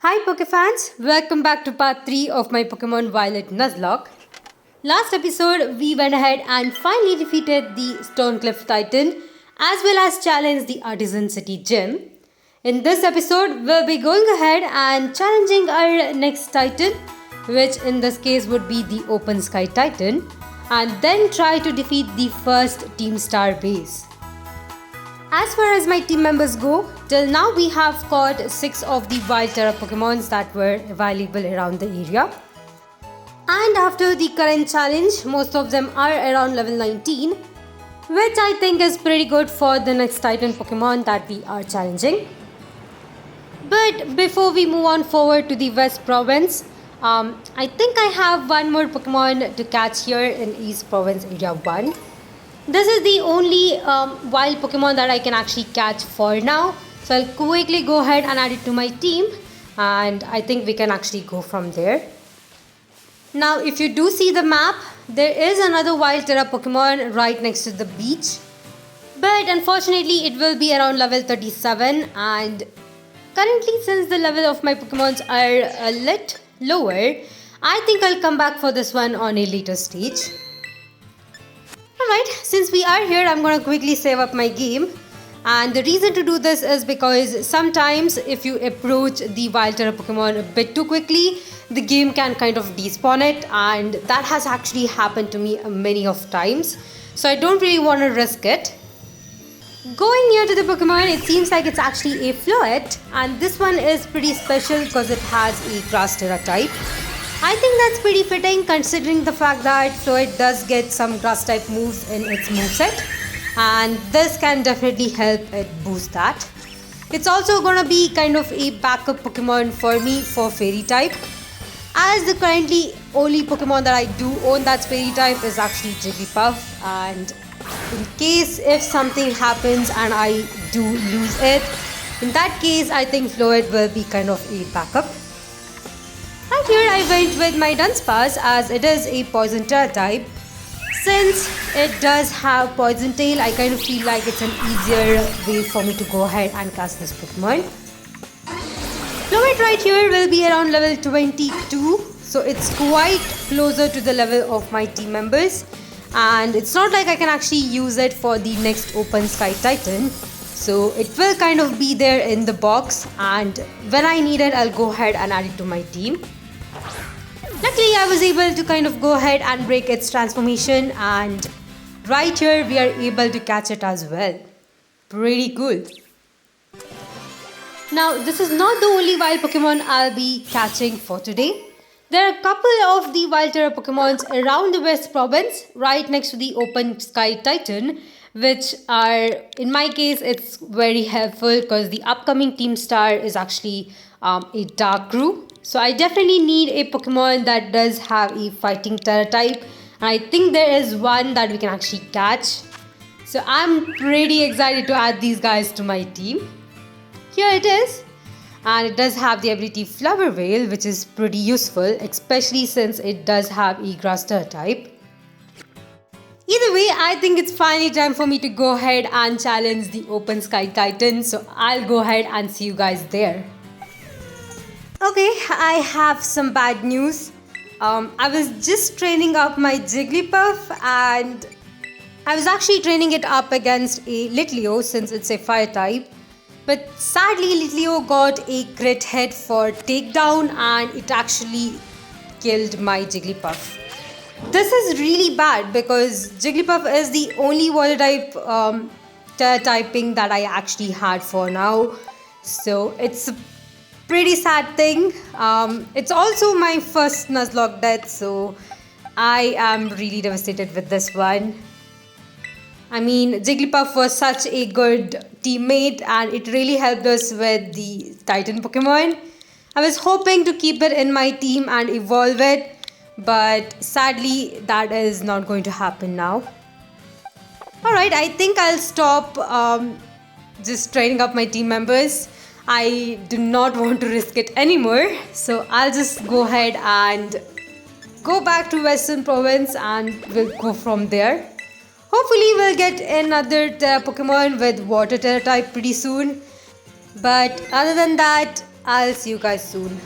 Hi Pokefans, welcome back to part 3 of my Pokemon Violet Nuzlocke. Last episode, we went ahead and finally defeated the Stonecliff Titan as well as challenged the Artisan City Gym. In this episode, we'll be going ahead and challenging our next Titan, which in this case would be the Open Sky Titan, and then try to defeat the first Team Star base. As far as my team members go, till now we have caught 6 of the wild Terra Pokemons that were available around the area. And after the current challenge, most of them are around level 19, which I think is pretty good for the next Titan Pokemon that we are challenging. But before we move on forward to the West Province, I think I have one more Pokemon to catch here in East Province Area 1. This is the only wild Pokemon that I can actually catch for now. So I'll quickly go ahead and add it to my team, and I think we can actually go from there. Now if you do see the map, there is another wild Terra Pokemon right next to the beach. But unfortunately it will be around level 37, and currently since the level of my Pokemons are a little lower, I think I'll come back for this one on a later stage. Alright, since we are here, I'm going to quickly save up my game. And the reason to do this is because sometimes if you approach the wild Terra Pokemon a bit too quickly, the game can kind of despawn it, and that has actually happened to me many of times. So I don't really want to risk it. Going near to the Pokemon, it seems like it's actually a Floette, and this one is pretty special because it has a Grass Terra type. I think that's pretty fitting considering the fact that Floette does get some grass type moves in its moveset, and this can definitely help it boost that. It's also gonna be kind of a backup Pokemon for me for Fairy type, as the currently only Pokemon that I do own that's Fairy type is actually Jigglypuff, and in case if something happens and I do lose it, in that case I think Floette will be kind of a backup. Right here I went with my Dunsparce as it is a Poison Terra type. Since it does have Poison Tail, I kind of feel like it's an easier way for me to go ahead and cast this Pokemon. Floette right here will be around level 22, so it's quite closer to the level of my team members. And it's not like I can actually use it for the next Open Sky Titan. So it will kind of be there in the box, and when I need it, I'll go ahead and add it to my team. Luckily, I was able to kind of go ahead and break its transformation, and right here we are able to catch it as well. Pretty cool. Now, this is not the only wild Pokemon I'll be catching for today. There are a couple of the wild Terra Pokemons around the West Province, right next to the Open Sky Titan, which are, in my case, it's very helpful because the upcoming Team Star is actually a Darkru. So I definitely need a Pokemon that does have a Fighting Terra type, and I think there is one that we can actually catch. So I'm pretty excited to add these guys to my team. Here it is. And it does have the ability Flower Veil, which is pretty useful, especially since it does have a Grass Terra type. Either way, I think it's finally time for me to go ahead and challenge the Open Sky Titan, so I'll go ahead and see you guys there. Okay, I have some bad news. I was just training up my Jigglypuff, and I was actually training it up against a Litleo since it's a fire type. But sadly, Litleo got a crit hit for takedown, and it actually killed my Jigglypuff. This is really bad because Jigglypuff is the only water type Terra typing that I actually had for now. So it's a pretty sad thing. It's also my first Nuzlocke death, so I am really devastated with this one. I mean, Jigglypuff was such a good teammate, and it really helped us with the Titan Pokemon. I was hoping to keep it in my team and evolve it, but sadly that is not going to happen now. Alright, I think I'll stop just training up my team members. I do not want to risk it anymore, so I'll just go ahead and go back to Western Province and we'll go from there. Hopefully we'll get another Terra Pokemon with Water Terra type pretty soon. But other than that, I'll see you guys soon.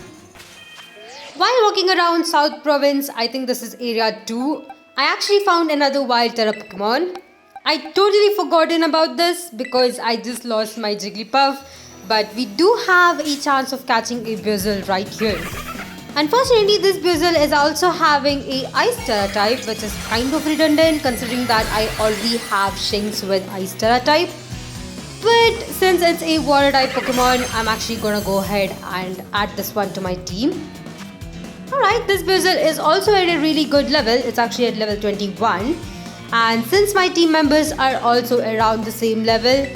While walking around South Province, I think this is area 2, I actually found another wild Terra Pokemon. I totally forgotten about this because I just lost my Jigglypuff, but we do have a chance of catching a Buizel right here. Unfortunately, this Buizel is also having a Ice Terra type, which is kind of redundant considering that I already have Shinx with Ice Terra type. But since it's a Water type Pokemon, I'm actually gonna go ahead and add this one to my team. Alright, this Buizel is also at a really good level. It's actually at level 21. And since my team members are also around the same level,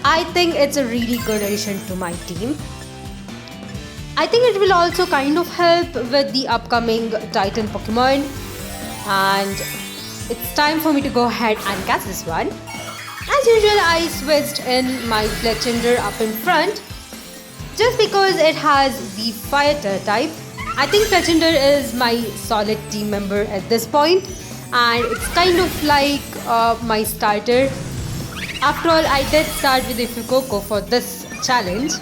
I think it's a really good addition to my team. I think it will also kind of help with the upcoming Titan Pokemon. And it's time for me to go ahead and catch this one. As usual, I switched in my Fletchinder up in front just because it has the Fire type. I think Fletchinder is my solid team member at this point, and it's kind of like my starter. After all, I did start with a Fuecoco for this challenge,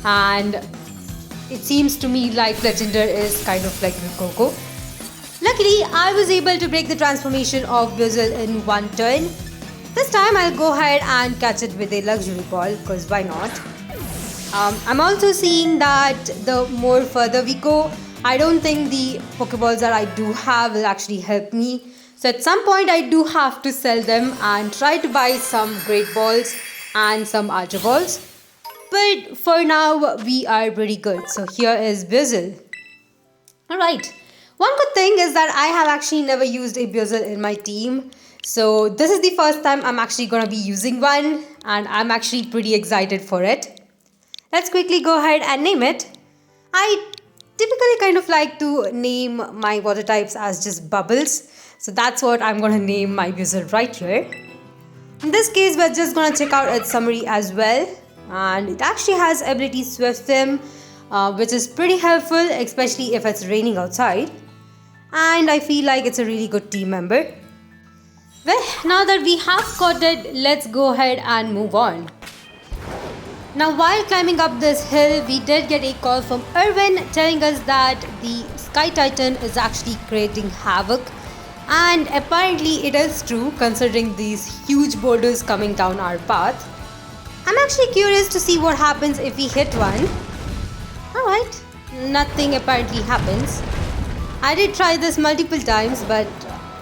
and it seems to me like Fletchinder is kind of like Fuecoco. Luckily, I was able to break the transformation of Buizel in one turn. This time I'll go ahead and catch it with a luxury ball, because why not? I'm also seeing that the more further we go, I don't think the Pokeballs that I do have will actually help me. So at some point I do have to sell them and try to buy some Great Balls and some Ultra Balls. But for now we are pretty good. So here is Buizel. Alright, one good thing is that I have actually never used a Buizel in my team. So this is the first time I'm actually going to be using one, and I'm actually pretty excited for it. Let's quickly go ahead and name it. I typically kind of like to name my water types as just Bubbles. So that's what I'm going to name my Buizel right here. In this case, we're just going to check out its summary as well. And it actually has ability Swift Swim, which is pretty helpful, especially if it's raining outside. And I feel like it's a really good team member. Well, now that we have caught it, let's go ahead and move on. Now, while climbing up this hill, we did get a call from Irwin telling us that the Sky Titan is actually creating havoc. And apparently it is true considering these huge boulders coming down our path. I'm actually curious to see what happens if we hit one. Alright, nothing apparently happens. I did try this multiple times, but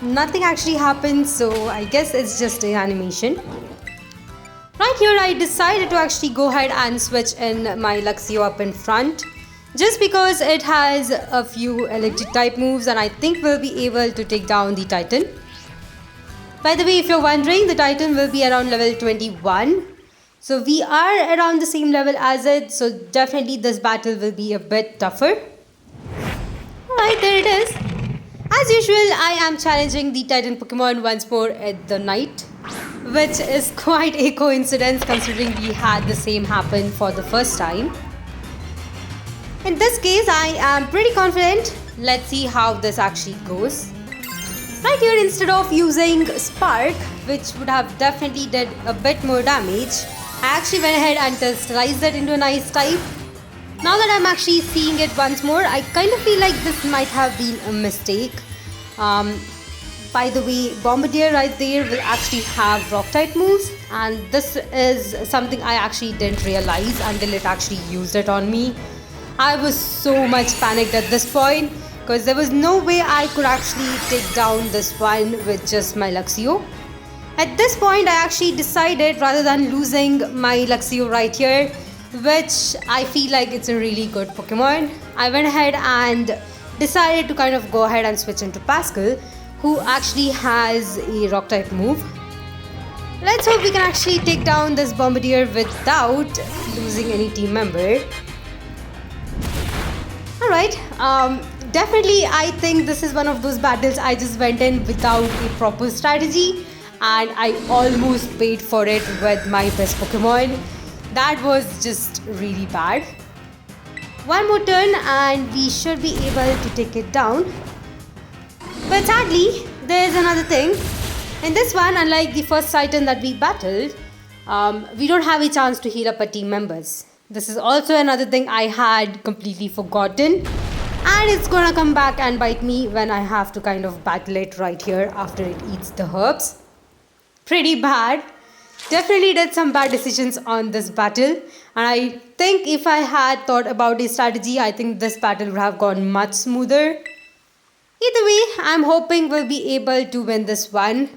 nothing actually happens, so I guess it's just an animation. Right here I decided to actually go ahead and switch in my Luxio up in front, just because it has a few electric type moves and I think we'll be able to take down the Titan. By the way, if you're wondering, the Titan will be around level 21. So we are around the same level as it, so definitely this battle will be a bit tougher. Alright, there it is. As usual, I am challenging the Titan Pokemon once more at the night, which is quite a coincidence considering we had the same happen for the first time. In this case, I am pretty confident. Let's see how this actually goes. Right here, instead of using Spark, which would have definitely did a bit more damage, I actually went ahead and terrestrialized it into an Ice type. Now that I'm actually seeing it once more, I kind of feel like this might have been a mistake. By the way, Bombardier right there will actually have rock type moves, and this is something I actually didn't realize until it actually used it on me. I was so much panicked at this point because there was no way I could actually take down this one with just my Luxio. At this point, I actually decided, rather than losing my Luxio right here, which I feel like it's a really good Pokemon, I went ahead and decided to kind of go ahead and switch into Pascal, who actually has a rock type move. Let's hope we can actually take down this Bombardier without losing any team member. Alright, definitely I think this is one of those battles I just went in without a proper strategy, and I almost paid for it with my best Pokemon. That was just really bad. One more turn and we should be able to take it down. But sadly, there is another thing. In this one, unlike the first Titan that we battled, we don't have a chance to heal up our team members. This is also another thing I had completely forgotten. And it's gonna come back and bite me when I have to kind of battle it right here after it eats the herbs. Pretty bad. Definitely did some bad decisions on this battle. And I think if I had thought about a strategy, I think this battle would have gone much smoother. Either way, I'm hoping we'll be able to win this one.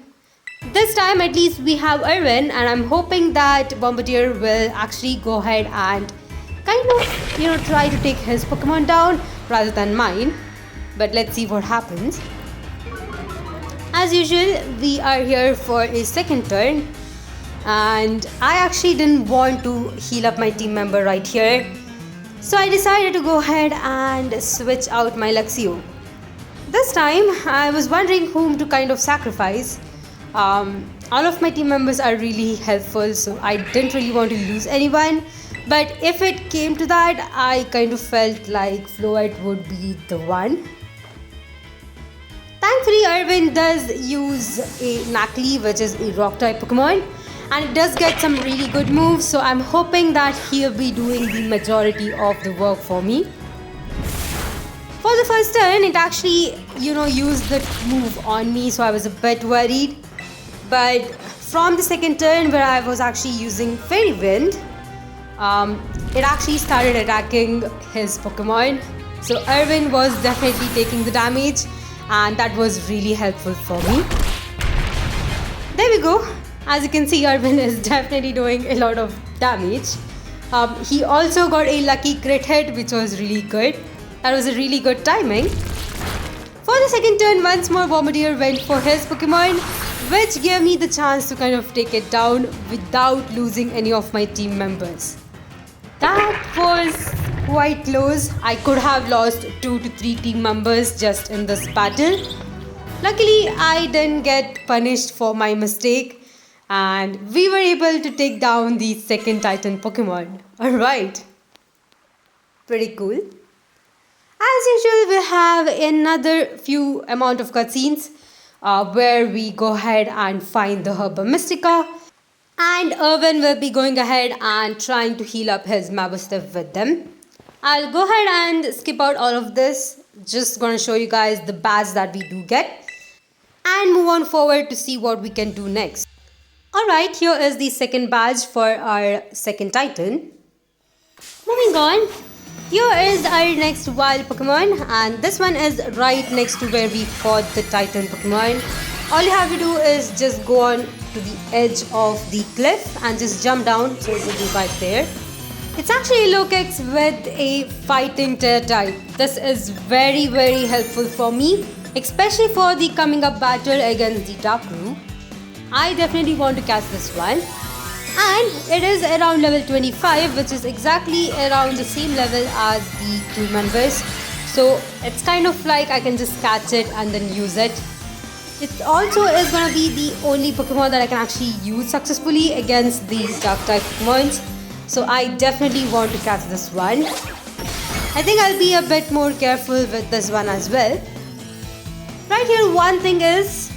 This time at least we have Irwin, and I'm hoping that Bombardier will actually go ahead and kind of, try to take his Pokemon down rather than mine. But let's see what happens. As usual, we are here for a second turn, and I actually didn't want to heal up my team member right here. So I decided to go ahead and switch out my Luxio. This time, I was wondering whom to kind of sacrifice. All of my team members are really helpful, so I didn't really want to lose anyone. But if it came to that, I kind of felt like Floette would be the one. Thankfully, Irwin does use a Nacli, which is a rock type Pokemon, and it does get some really good moves, so I'm hoping that he'll be doing the majority of the work for me. For the first turn, it actually, used the move on me, so I was a bit worried. But from the second turn, where I was actually using Fairy Wind, it actually started attacking his Pokemon. So Irwin was definitely taking the damage, and that was really helpful for me. There we go. As you can see, Irwin is definitely doing a lot of damage. He also got a lucky crit hit, which was really good. That was a really good timing. For the second turn, once more Bombardier went for his Pokemon, which gave me the chance to kind of take it down without losing any of my team members. That was quite close. I could have lost 2 to 3 team members just in this battle. Luckily, I didn't get punished for my mistake, and we were able to take down the second Titan Pokemon. Alright. Pretty cool. As usual, we have another few amount of cutscenes where we go ahead and find the Herba Mystica, and Irwin will be going ahead and trying to heal up his Mabustiff with them. I'll go ahead and skip out all of this, just gonna show you guys the badge that we do get and move on forward to see what we can do next. Alright, here is the second badge for our second Titan. Moving on. Here is our next wild Pokemon, and this one is right next to where we fought the Titan Pokemon. All you have to do is just go on to the edge of the cliff and just jump down, so it will be right there. It's actually a Lokex with a fighting tail type. This is very helpful for me, especially for the coming up battle against the Darkroot. I definitely want to catch this one. And it is around level 25, which is exactly around the same level as the two members. So it's kind of like I can just catch it and then use it. It also is going to be the only Pokemon that I can actually use successfully against the Dark type Pokemons. So I definitely want to catch this one. I think I'll be a bit more careful with this one as well. Right here, one thing is,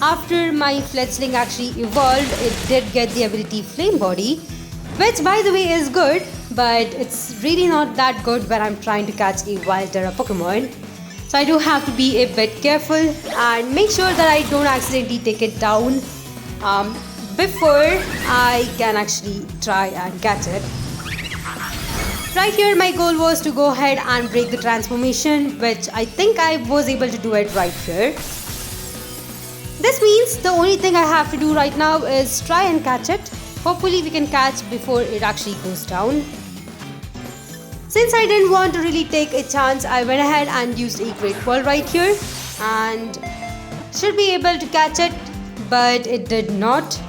after my fledgling actually evolved, it did get the ability Flame Body, which by the way is good, but it's really not that good when I'm trying to catch a Wild Terra Pokemon. So I do have to be a bit careful and make sure that I don't accidentally take it down before I can actually try and catch it. Right here, my goal was to go ahead and break the transformation, which I think I was able to do it right here. This means the only thing I have to do right now is try and catch it. Hopefully we can catch before it actually goes down. Since I didn't want to really take a chance, I went ahead and used a Great Ball right here and should be able to catch it, but it did not.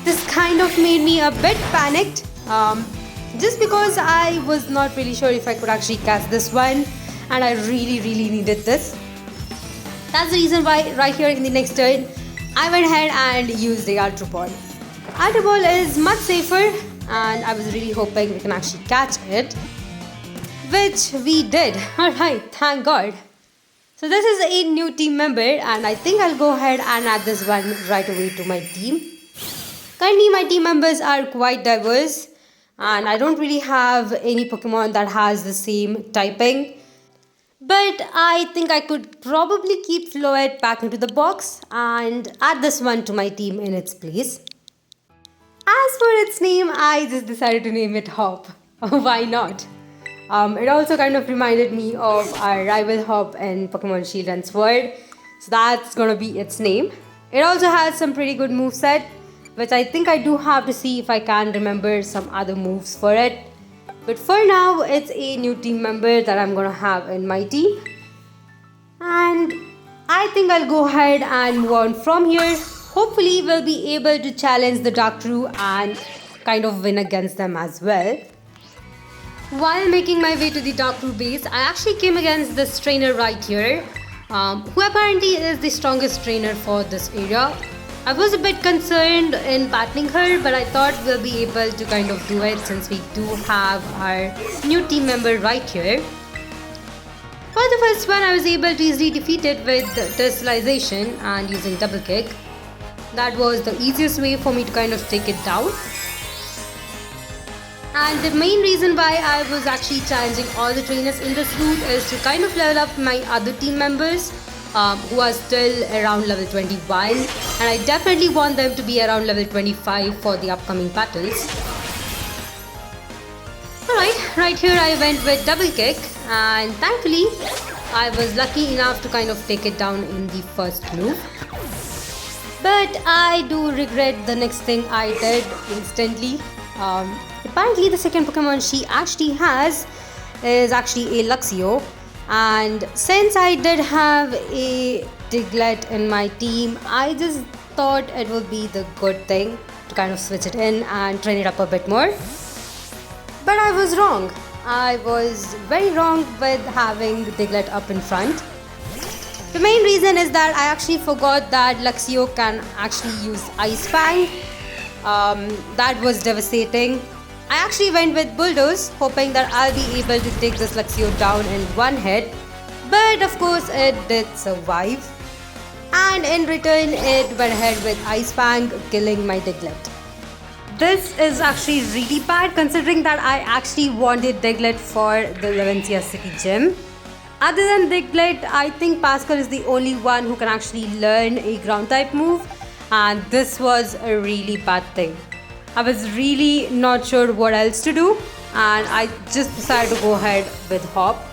This kind of made me a bit panicked just because I was not really sure if I could actually catch this one, and I really needed this. That's the reason why right here in the next turn, I went ahead and used the Ultra Ball. Ultra Ball is much safer, and I was really hoping we can actually catch it, which we did. Alright, thank God. So this is a new team member, and I think I'll go ahead and add this one right away to my team. Currently my team members are quite diverse. and I don't really have any Pokemon that has the same typing. But I think I could probably keep Floette back into the box and add this one to my team in its place. As for its name, I just decided to name it Hop. Why not? It also kind of reminded me of our rival Hop in Pokemon Shield and Sword. So that's gonna be its name. It also has some pretty good moveset, which I think I do have to see if I can remember some other moves for it. But for now, it's a new team member that I'm gonna have in my team. And I think I'll go ahead and move on from here. Hopefully, we'll be able to challenge the Dark Crew and kind of win against them as well. While making my way to the Dark Crew base, I actually came against this trainer right here, who apparently is the strongest trainer for this area. I was a bit concerned in battling her, but I thought we'll be able to kind of do it since we do have our new team member right here. For the first one, I was able to easily defeat it with Terrestrialization and using double kick. That was the easiest way for me to kind of take it down. And the main reason why I was actually challenging all the trainers in this route is to kind of level up my other team members who are still around level 21, and I definitely want them to be around level 25 for the upcoming battles. Alright, right here I went with double kick, and thankfully I was lucky enough to kind of take it down in the first move. But I do regret the next thing I did instantly. Apparently the second Pokemon she actually has is actually a Luxio. And since I did have a Diglett in my team, I just thought it would be the good thing to kind of switch it in and train it up a bit more. But I was wrong. I was very wrong with having Diglett up in front. The main reason is that I actually forgot that Luxio can actually use Ice Fang. That was devastating. I actually went with Bulldoze, hoping that I'll be able to take this Luxio down in one hit. But of course it did survive. And in return it went ahead with Ice Fang, killing my Diglett. This is actually really bad considering that I actually wanted Diglett for the Levencia City Gym. Other than Diglett, I think Pascal is the only one who can actually learn a ground type move, and this was a really bad thing. I was really not sure what else to do, and I just decided to go ahead with Hop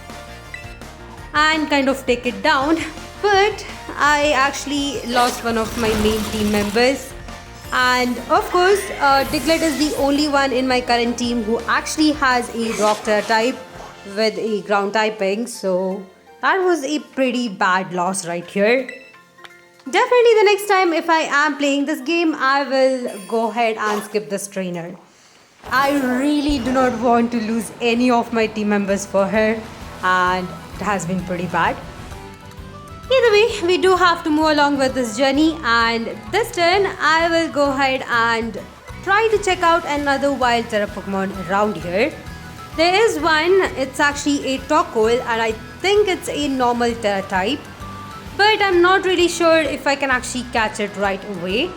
and kind of take it down. But I actually lost one of my main team members, and of course Diglett is the only one in my current team who actually has a rock type with a ground typing, so that was a pretty bad loss right here. Definitely the next time if I am playing this game, I will go ahead and skip this trainer. I really do not want to lose any of my team members for her, and it has been pretty bad. Either way, we do have to move along with this journey, and this turn I will go ahead and try to check out another wild Terra Pokemon around here. There is one, it's actually a Torkoal, and I think it's a normal Terra type. But I'm not really sure if I can actually catch it right away.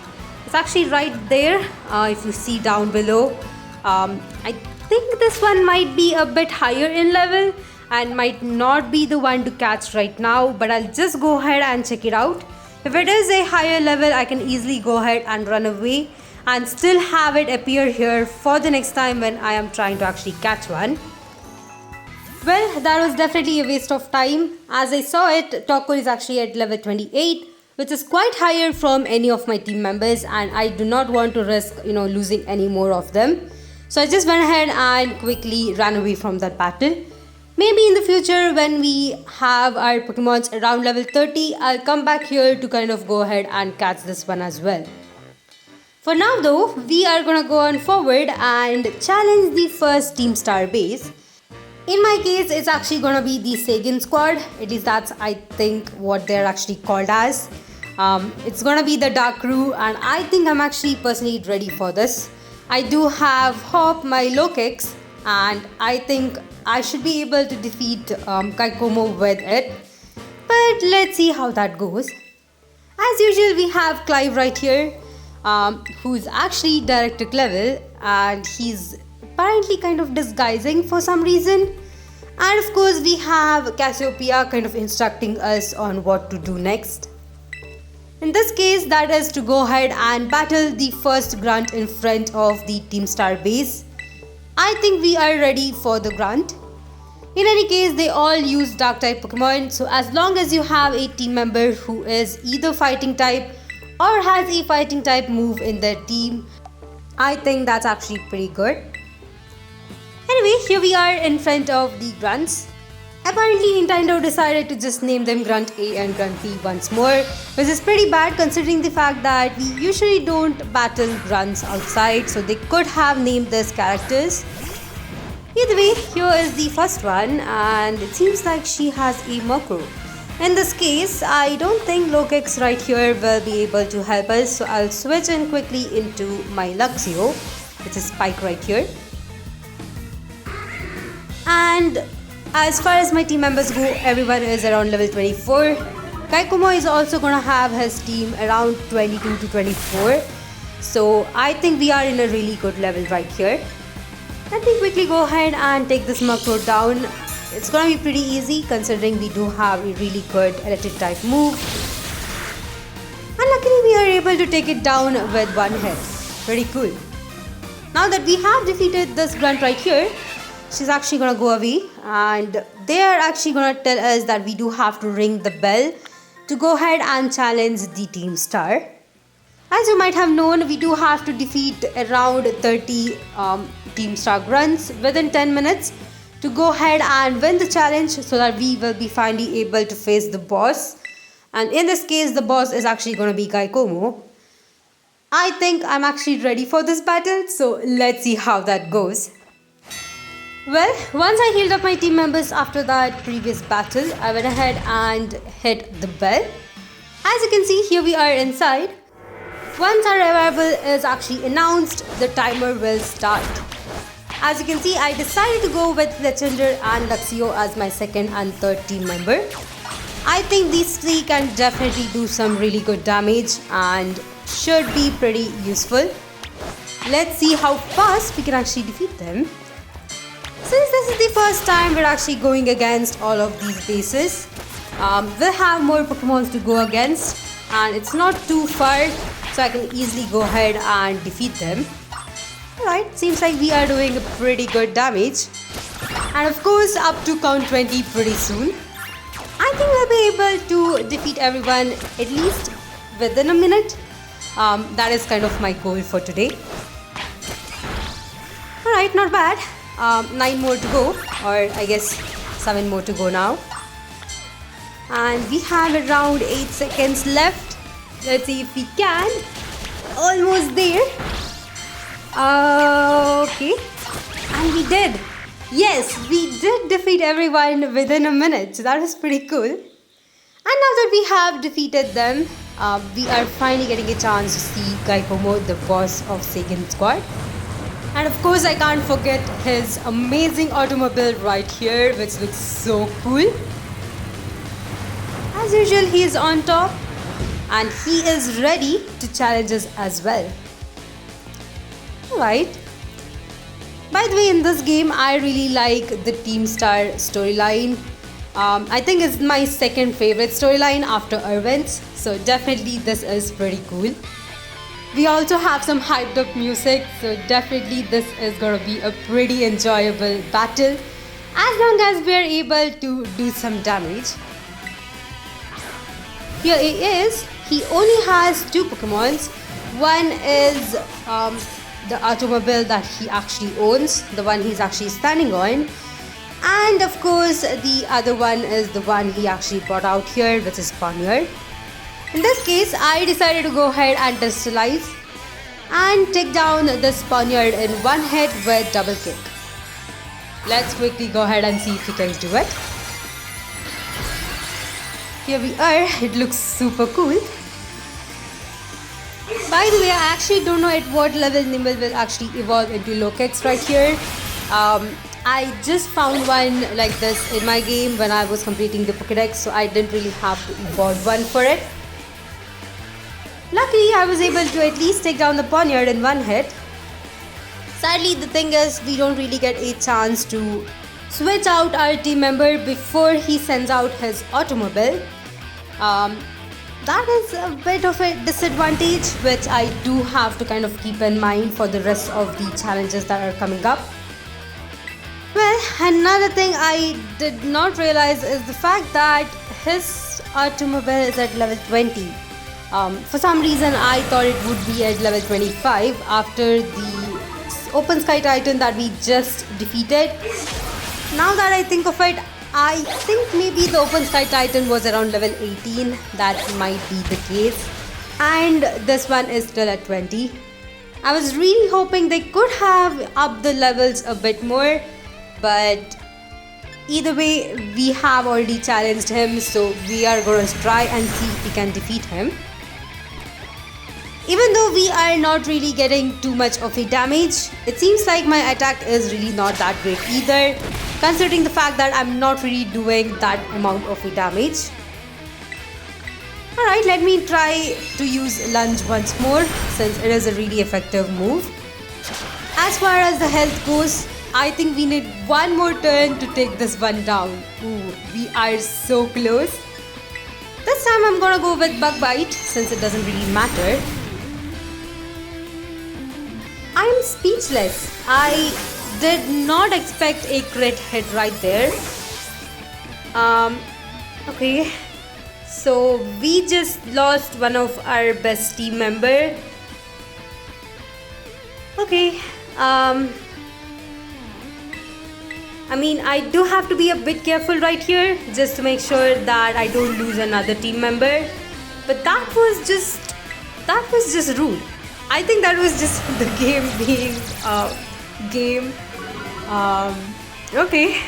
It's actually right there, if you see down below. I think this one might be a bit higher in level and might not be the one to catch right now, but I'll just go ahead and check it out. If it is a higher level, I can easily go ahead and run away and still have it appear here for the next time when I am trying to actually catch one. Well, that was definitely a waste of time. As I saw it, Torkoal is actually at level 28, which is quite higher from any of my team members, and I do not want to risk, losing any more of them. So I just went ahead and quickly ran away from that battle. Maybe in the future when we have our Pokemons around level 30, I'll come back here to kind of go ahead and catch this one as well. For now though, we are gonna go on forward and challenge the first Team Star base. In my case, it's actually gonna be the Sagan squad. At least that's, I think, what they're actually called as. It's gonna be the Dark Crew, and I think I'm actually personally ready for this. I do have Hop, my low kicks, and I think I should be able to defeat Kaikomo with it. But let's see how that goes. As usual, we have Clive right here, who's actually Directic level, and he's apparently kind of disguising for some reason. And of course we have Cassiopeia kind of instructing us on what to do next. In this case, that is to go ahead and battle the first grunt in front of the Team Star base. I think we are ready for the grunt. In any case, they all use dark type Pokemon, so as long as you have a team member who is either fighting type or has a fighting type move in their team, I think that's actually pretty good. Anyway, here we are in front of the grunts. Apparently, Nintendo decided to just name them Grunt A and Grunt B once more, which is pretty bad considering the fact that we usually don't battle grunts outside, so they could have named these characters. Either way, here is the first one, and it seems like she has a Murkrow. In this case, I don't think Lokix right here will be able to help us, so I'll switch in quickly into my Luxio, which is Spike right here. And as far as my team members go, everyone is around level 24. Kaikumo is also gonna have his team around 22 to 24. So I think we are in a really good level right here. Let me quickly go ahead and take this Murkrow down. It's gonna be pretty easy considering we do have a really good electric type move. And luckily we are able to take it down with one hit. Pretty cool. Now that we have defeated this grunt right here, she's actually gonna go away, and they are actually gonna tell us that we do have to ring the bell to go ahead and challenge the Team Star. As you might have known, we do have to defeat around 30 Team Star grunts within 10 minutes to go ahead and win the challenge, so that we will be finally able to face the boss. And in this case, the boss is actually gonna be Kaikomo. I think I'm actually ready for this battle, so let's see how that goes. Well, once I healed up my team members after that previous battle, I went ahead and hit the bell. As you can see, here we are inside. Once our arrival is actually announced, the timer will start. As you can see, I decided to go with Fletchinder and Luxio as my second and third team member. I think these three can definitely do some really good damage and should be pretty useful. Let's see how fast we can actually defeat them. Since this is the first time we're actually going against all of these bases, we'll have more Pokemons to go against, and it's not too far, so I can easily go ahead and defeat them. Alright, seems like we are doing a pretty good damage, and of course up to count 20 pretty soon. I think we'll be able to defeat everyone at least within a minute. That is kind of my goal for today. Alright, not bad. 9 more to go, or I guess 7 more to go now. And we have around 8 seconds left. Let's see if we can. Almost there. Okay. And we did. Yes, we did defeat everyone within a minute. So that was pretty cool. And now that we have defeated them, we are finally getting a chance to see Kaikomo, the boss of Sagan's squad. And of course, I can't forget his amazing automobile right here, which looks so cool. As usual, he is on top and he is ready to challenge us as well. Alright. By the way, in this game, I really like the Team Star storyline. I think it's my second favorite storyline after Irwin's, so definitely this is pretty cool. We also have some hyped up music, so definitely this is gonna be a pretty enjoyable battle as long as we are able to do some damage. Here he is. He only has 2 Pokemons. One is the automobile that he actually owns, the one he's actually standing on. And of course, the other one is the one he actually brought out here, which is Ponyard. In this case, I decided to go ahead and crystallize and take down this Ponyard in one hit with double kick. Let's quickly go ahead and see if we can do it. Here we are. It looks super cool. By the way, I actually don't know at what level Nimble will actually evolve into Lokix right here. I just found one like this in my game when I was completing the Pokédex, so I didn't really have to evolve one for it. Luckily, I was able to at least take down the Ponyard in one hit. Sadly, the thing is, we don't really get a chance to switch out our team member before he sends out his automobile. That is a bit of a disadvantage, which I do have to kind of keep in mind for the rest of the challenges that are coming up. Well, another thing I did not realize is the fact that his automobile is at level 20. For some reason, I thought it would be at level 25 after the Open Sky Titan that we just defeated. Now that I think of it, I think maybe the Open Sky Titan was around level 18. That might be the case. And this one is still at 20. I was really hoping they could have upped the levels a bit more. But either way, we have already challenged him, so we are going to try and see if we can defeat him. Even though we are not really getting too much of a damage, it seems like my attack is really not that great either, considering the fact that I'm not really doing that amount of a damage. Alright, let me try to use lunge once more, since it is a really effective move. As far as the health goes, I think we need one more turn to take this one down. Ooh, we are so close. This time I'm gonna go with Bug Bite, since it doesn't really matter. I am speechless. I did not expect a crit hit right there. Okay. So we just lost one of our best team member. Okay. I mean, I do have to be a bit careful right here, just to make sure that I don't lose another team member. But that was just rude. I think that was just the game being game. Okay.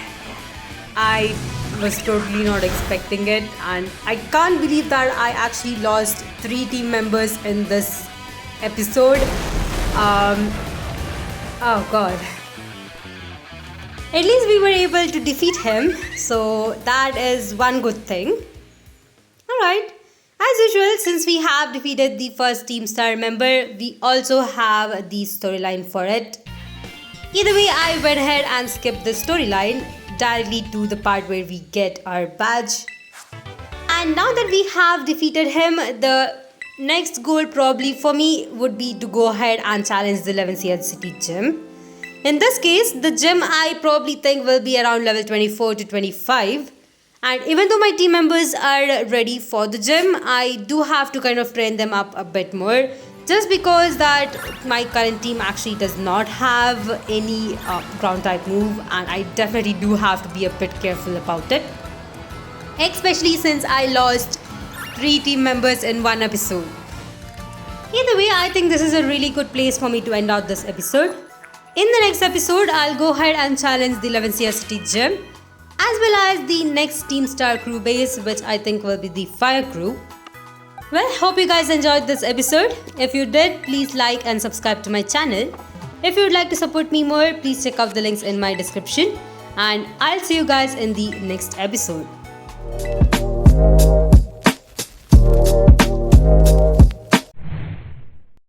I was totally not expecting it, and I can't believe that I actually lost 3 team members in this episode. Oh god. At least we were able to defeat him, so that is one good thing. Alright, as usual, since we have defeated the first Team Star member, we also have the storyline for it. Either way, I went ahead and skipped the storyline directly to the part where we get our badge. And now that we have defeated him, the next goal probably for me would be to go ahead and challenge the 11th City Gym. In this case, the gym I probably think will be around level 24 to 25. And even though my team members are ready for the gym, I do have to kind of train them up a bit more. Just because that my current team actually does not have any ground type move, and I definitely do have to be a bit careful about it. Especially since I lost 3 team members in one episode. Either way, I think this is a really good place for me to end out this episode. In the next episode, I'll go ahead and challenge the 11th City Gym, as well as the next Team Star crew base, which I think will be the Fire crew. Well, hope you guys enjoyed this episode. If you did, please like and subscribe to my channel. If you would like to support me more, please check out the links in my description. And I'll see you guys in the next episode.